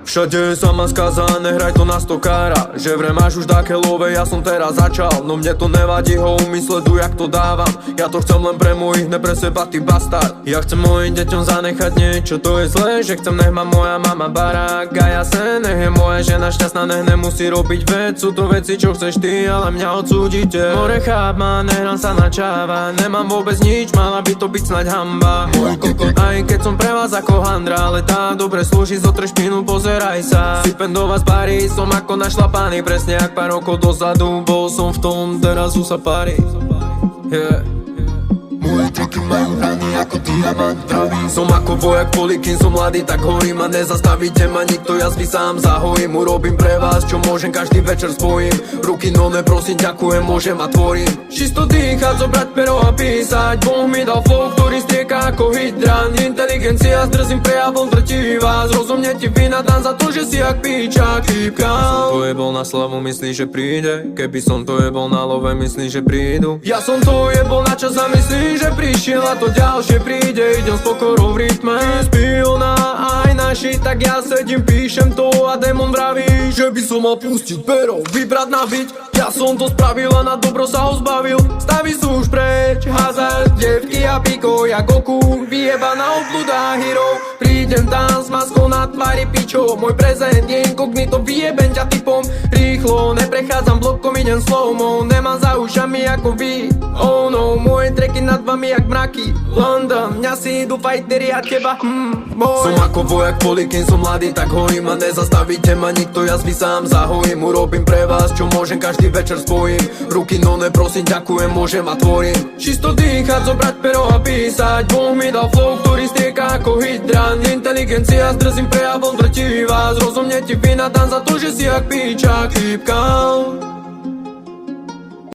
Všade sa ma skázá, nehraj to na stokára. Že vrem máš už také love, ja som teraz začal. No mne to nevadí, ho sleduj jak to dávam. Ja to chcem len pre mojich, ne pre seba, ty bastard. Ja chcem mojim deťom zanechať niečo, to je zlé. Že chcem, nech má moja mama barák a ja sen. Nech je moja žena šťastná, nech nemusí robiť vec. Sú to veci, čo chceš ty, ale mňa odsúdite. More cháp ma, nehrám sa na čáva. Nemám vôbec nič, mala by to byť snaď hamba. Môj kokot, aj keď som pre vás ako handra. Ale tá dobre slúži, zotreš špinu, pozeraj sa. Sypem do vás pary, som ako našlapaný. Presne jak pár rokov dozadu, bol som v tom, teraz sú sa pary. Yeah. Moje triky majú hrany ako diamant pravý. Som ako vojak poli, kým som mladý, tak horím. A nezastavíte ma nikto, ja svý sám zahojím. Urobím pre vás, čo môžem, každý večer spojím. Ruky no neprosím, ďakujem, môžem a tvorím. Čisto dýchať, zobrať pero a písať. Boh mi dal flow, ktorý strieka ako hydrant. Inteligencia s drzým prejavom drtí vás. Rozumne ti vynadám za to, že si jak píča kýpkal. To jebol na slavu, myslíš, že príde. Keby som to jebol na love, myslíš, že prídu. Ja som to jebol na čas a myslíš, že prišiel a to ďalšie príde. Idem s pokorou v rytme. Spí ona aj naši, tak ja sedím, píšem to a démon vraví, že by som mal pustiť pero, vybrať na byť. Ja som to spravil a na dobro sa ho zbavil. Stavy sú už preč, hazard, devky a piko, jak Goku, vyjebaná obluda hero. Prídem tam s maskou na tvári pičo. Môj prezent je inkognito, vyjebem ťa typom. Rýchlo, neprechádzam blokom, idem slowmo. Nemám za ušami ako vy. Oh no, moje treky nad vami jak mraky. London, mňa si idú fighteri a teba môj. Som ako vojak poli, kým som mladý, tak horím. A nezastavíte ma nikto, ja svý sám zahojím. Urobím pre vás, čo môžem, každý večer spojím. Ruky no neprosím, ďakujem, môžem a tvorím. Čisto dýchať, zobrať pero a písať. Boh mi dal flow, ktorý strieka ako hydrant. Inteligencia s drzým prejavom drtí vás. Rozumne ti vynadám za to, že si jak píča kýpkal.